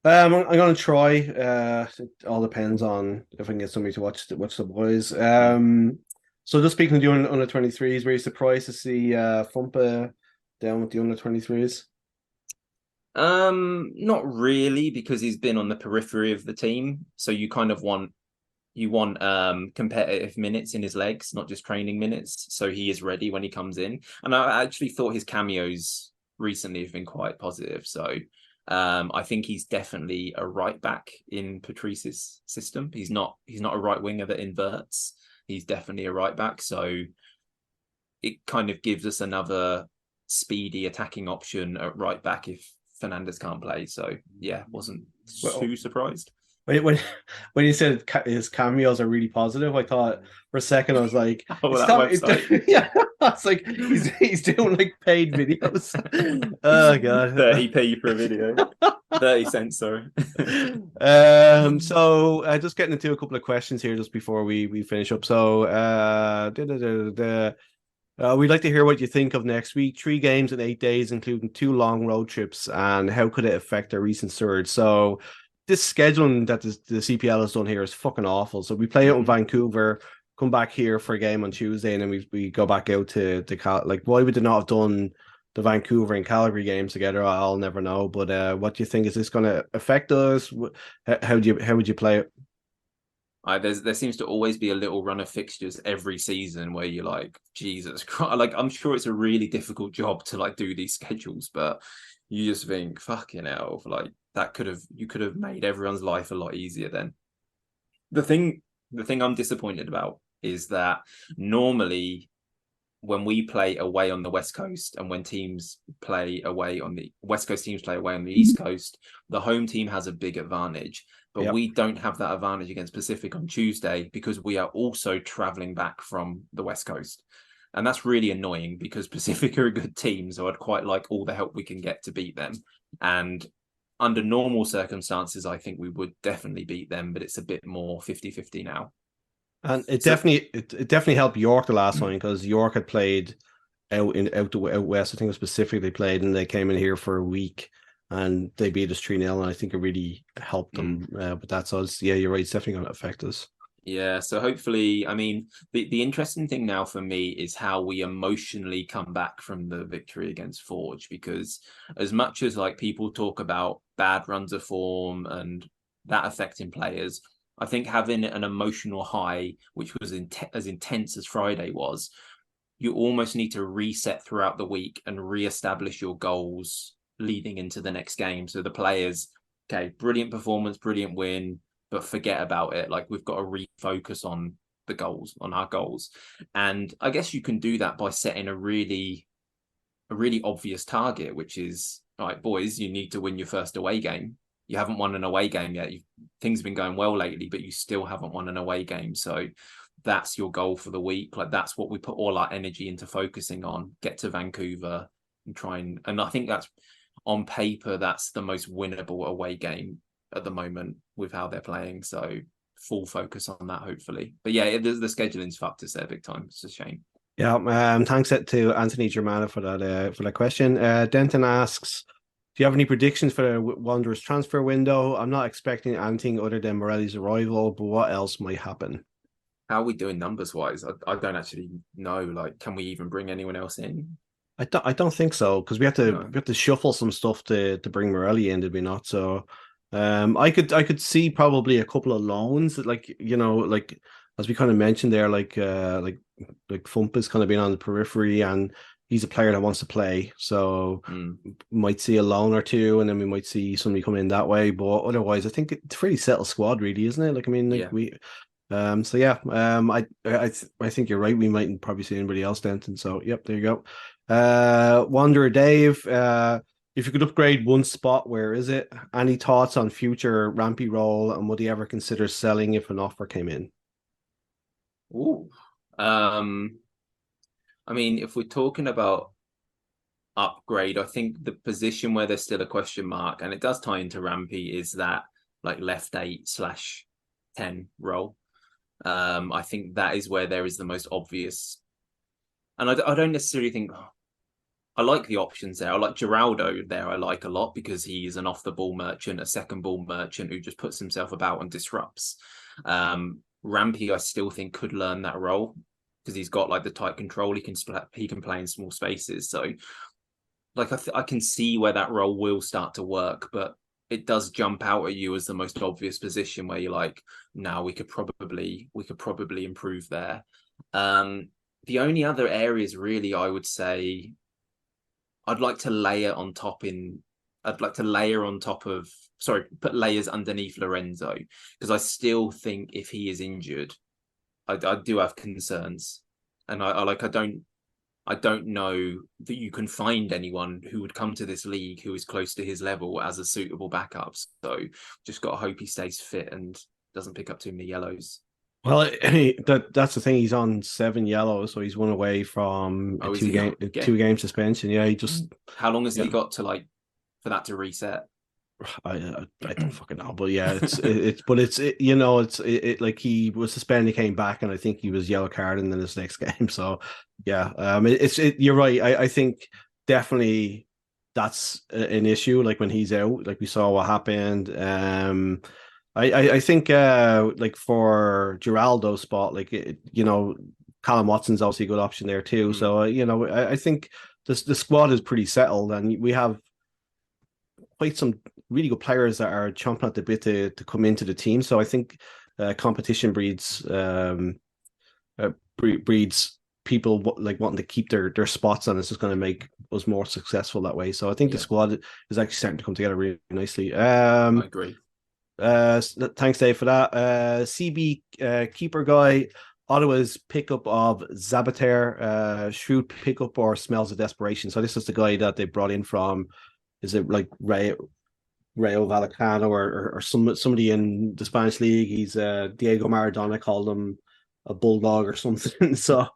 I'm going to try. It all depends on if I can get somebody to watch the boys. So just speaking of the under 23s, were you surprised to see Fumpa down with the under 23s? Not really, because he's been on the periphery of the team. So you kind of want competitive minutes in his legs, not just training minutes. So he is ready when he comes in. And I actually thought his cameos recently have been quite positive. So I think he's definitely a right back in Patrice's system. He's not a right winger that inverts. He's definitely a right back. So it kind of gives us another speedy attacking option at right back if Fernandez can't play. So yeah, wasn't too surprised. When you said his cameos are really positive, I thought for a second I was like, oh, that website. Yeah, it's like he's doing like paid videos. Oh god, 30p for a video, 30 cents. Sorry. So just getting into a couple of questions here just before we finish up. So we'd like to hear what you think of next week. 3 games in 8 days, including 2 long road trips, and how could it affect our recent surge? So this scheduling that the CPL has done here is fucking awful. So we play out in Vancouver, come back here for a game on Tuesday, and then we go back out to like, why would they not have done the Vancouver and Calgary games together? I'll never know. But what do you think? Is this going to affect us? How would you play it? There seems to always be a little run of fixtures every season where you're like, Jesus Christ. Like, I'm sure it's a really difficult job to like do these schedules, but you just think, fucking hell, like you could have made everyone's life a lot easier then. The thing I'm disappointed about is that normally when we play away on the West Coast and when teams play away on the West Coast, teams play away on the East Coast, the home team has a big advantage. But we don't have that advantage against Pacific on Tuesday because we are also traveling back from the West Coast. And that's really annoying because Pacific are a good team. So I'd quite like all the help we can get to beat them. And under normal circumstances, I think we would definitely beat them, but it's a bit more 50-50 now. And it definitely helped York the last time because York had played out west. I think it was Pacific they played, and they came in here for a week and they beat us 3-0, and I think it really helped them. But that's us. Yeah, you're right. It's definitely going to affect us. Yeah, so hopefully, I mean, the interesting thing now for me is how we emotionally come back from the victory against Forge, because as much as like people talk about bad runs of form and that affecting players, I think having an emotional high, which was as intense as Friday was, you almost need to reset throughout the week and reestablish your goals leading into the next game. So the players, okay, brilliant performance, brilliant win, but forget about it. Like, we've got to refocus on our goals. And I guess you can do that by setting a really obvious target, which is, all right, boys, you need to win your first away game. You haven't won an away game yet. Things have been going well lately, but you still haven't won an away game. So that's your goal for the week. Like, that's what we put all our energy into focusing on. Get to Vancouver and try and I think that's, on paper, that's the most winnable away game at the moment with how they're playing. So full focus on that, hopefully. But yeah, the scheduling's fucked us there big time. It's a shame. Yeah, thanks to Anthony Germana for that question. Denton asks, do you have any predictions for the Wanderers transfer window? I'm not expecting anything other than Morelli's arrival, but what else might happen? How are we doing numbers wise? I don't actually know. Like, can we even bring anyone else in? I don't think so, because we have to shuffle some stuff to bring Morelli in, did we not? So I could see probably a couple of loans, like, you know, like as we kind of mentioned there, like Fumpa's kind of been on the periphery and he's a player that wants to play. So might see a loan or two, and then we might see somebody come in that way. But otherwise, I think it's a pretty settled squad, really, isn't it? Like, I mean, So yeah, I think you're right. We mightn't probably see anybody else, Denton. So yep, there you go. Wanderer Dave, if you could upgrade one spot, where is it? Any thoughts on future Rampy role, and would he ever consider selling if an offer came in? Ooh. I mean, if we're talking about upgrade, I think the position where there's still a question mark, and it does tie into Rampy, is that like left 8/10 role. I think that is where there is the most obvious, and I don't necessarily think I like the options there. I like Geraldo there. I like a lot because he's an off the ball merchant, a second ball merchant who just puts himself about and disrupts. Rampy, I still think could learn that role because he's got like the tight control. He can play in small spaces. So like I can see where that role will start to work, but it does jump out at you as the most obvious position where you're like, now we could probably improve there. The only other areas really I would say I'd like to layer on top in I'd like to layer on top of put layers underneath Lorenzo because I still think if he is injured, I do have concerns. And I don't know that you can find anyone who would come to this league who is close to his level as a suitable backup. So just got to hope he stays fit and doesn't pick up too many yellows. Well, that's the thing. He's on 7 yellows, so he's one away from a Oh, is he not? Yeah. 2 game suspension. Yeah, he just. How long has Yeah. he got to like for that to reset? I don't fucking know, but yeah, it's like he was suspended, came back, and I think he was yellow carded in this next game. So yeah, you're right. I think definitely that's an issue. Like when he's out, like we saw what happened. I think like for Geraldo's spot, like Callum Watson's obviously a good option there too. So I think the squad is pretty settled, and we have quite some really good players that are chomping at the bit to come into the team. So I think competition breeds people like wanting to keep their spots, and it's just going to make us more successful that way. So I think the squad is actually starting to come together really nicely. I agree. Thanks, Dave, for that. CB keeper guy. Ottawa's pickup of Zabater, shrewd pickup or smells of desperation. So this is the guy that they brought in from, is it like Rayo Vallecano or somebody in the Spanish league? He's Diego Maradona called him a bulldog or something. So,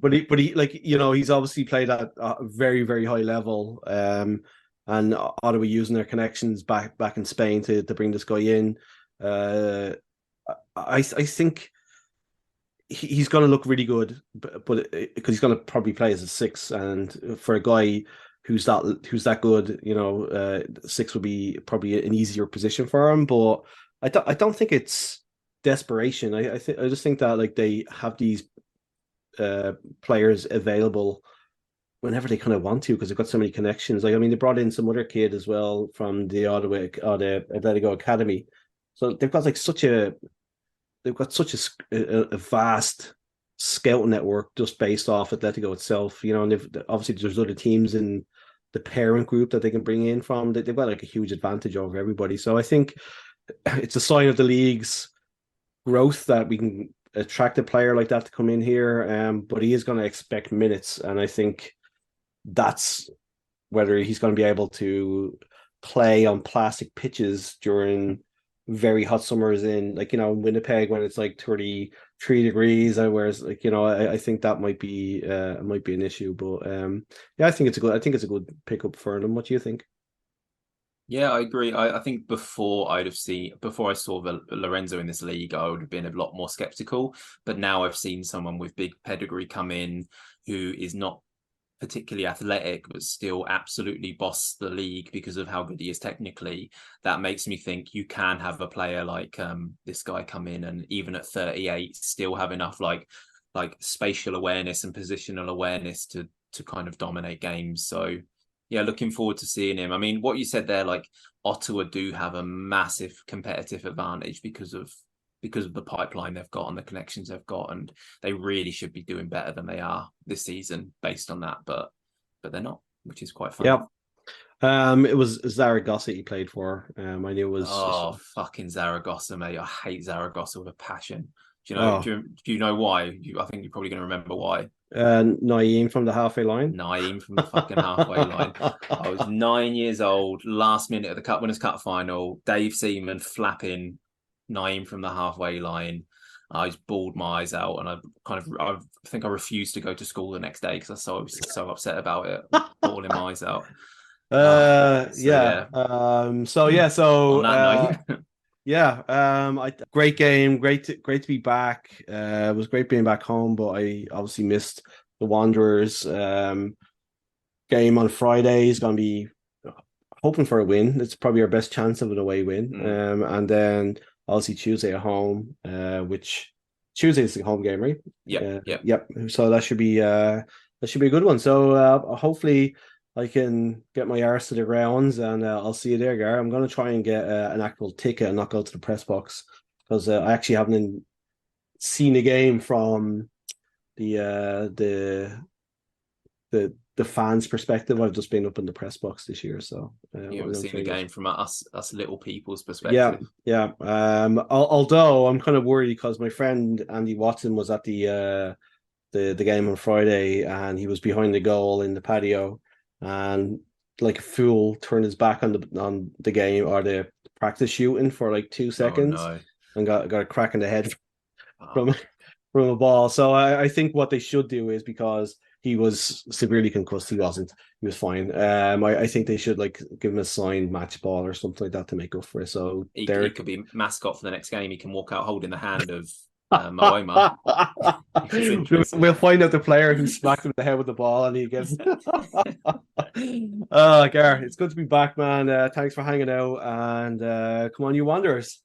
but he like he's obviously played at a very very high level. And Ottawa using their connections back in Spain to bring this guy in. I think he's going to look really good, but because he's going to probably play as a 6, and for a guy who's that good, 6 would be probably an easier position for him. But I don't think it's desperation. I just think that like they have these players available whenever they kind of want to because they've got so many connections. Like I mean, they brought in some other kid as well from the the Atletico Academy, so they've got such a vast scout network just based off Atletico itself, and obviously there's other teams in the parent group that they can bring in from. They've got like a huge advantage over everybody. So I think it's a sign of the league's growth that we can attract a player like that to come in here. But he is going to expect minutes, and I think that's whether he's going to be able to play on plastic pitches during very hot summers in Winnipeg when it's like 33 degrees, and whereas I think that might be an issue. But I think it's a good pickup for them. What do you think? Yeah, I agree. I think before I saw Lorenzo in this league, I would have been a lot more skeptical. But now I've seen someone with big pedigree come in who is not particularly athletic, but still absolutely boss the league because of how good he is technically. That makes me think you can have a player like this guy come in and even at 38 still have enough like spatial awareness and positional awareness to kind of dominate games. So yeah, looking forward to seeing him. I mean, what you said there, like Ottawa do have a massive competitive advantage because of the pipeline they've got and the connections they've got, and they really should be doing better than they are this season based on that, but they're not, which is quite funny. It was Zaragoza he played for. I knew it was fucking Zaragoza, mate. I hate Zaragoza with a passion. Do you know? Oh, Do you know why? I think you're probably going to remember why. Naeem from the halfway line. Naeem from the fucking halfway line. I was 9 years old, last minute of the Cup Winners' Cup final. Dave Seaman flapping Naeem from the halfway line. I just bawled my eyes out, and I think I refused to go to school the next day because I was so upset about it, bawling my eyes out. Yeah. On that note, yeah. Great game. Great to be back. It was great being back home, but I obviously missed the Wanderers. Game on Friday is going to be hoping for a win. It's probably our best chance of an away win. And then obviously Tuesday at home, which Tuesday is the home game, right? Yep. So that should be a good one. So hopefully I can get my arse to the grounds, and I'll see you there, Gar. I'm going to try and get an actual ticket and not go to the press box, because I actually haven't seen a game from the fans' perspective. I've just been up in the press box this year, so you haven't seen the game from us little people's perspective. Yeah. Although I'm kind of worried because my friend Andy Watson was at the game on Friday, and he was behind the goal in the patio, and like a fool turned his back on the game or the practice shooting for like 2 seconds, and got a crack in the head from a ball. So I think what they should do is, because he was severely concussed, he wasn't. He was fine. I think they should like give him a signed match ball or something like that to make up for it. So he could be mascot for the next game. He can walk out holding the hand of Moema. We'll find out the player who smacked him in the head with the ball, and he gets. Oh, Gar, it's good to be back, man. Thanks for hanging out, and come on, you Wanderers.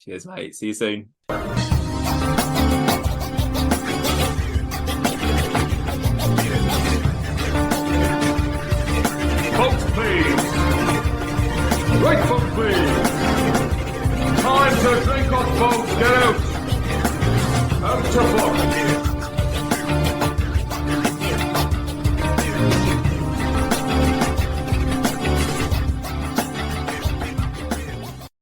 Cheers, mate. See you soon.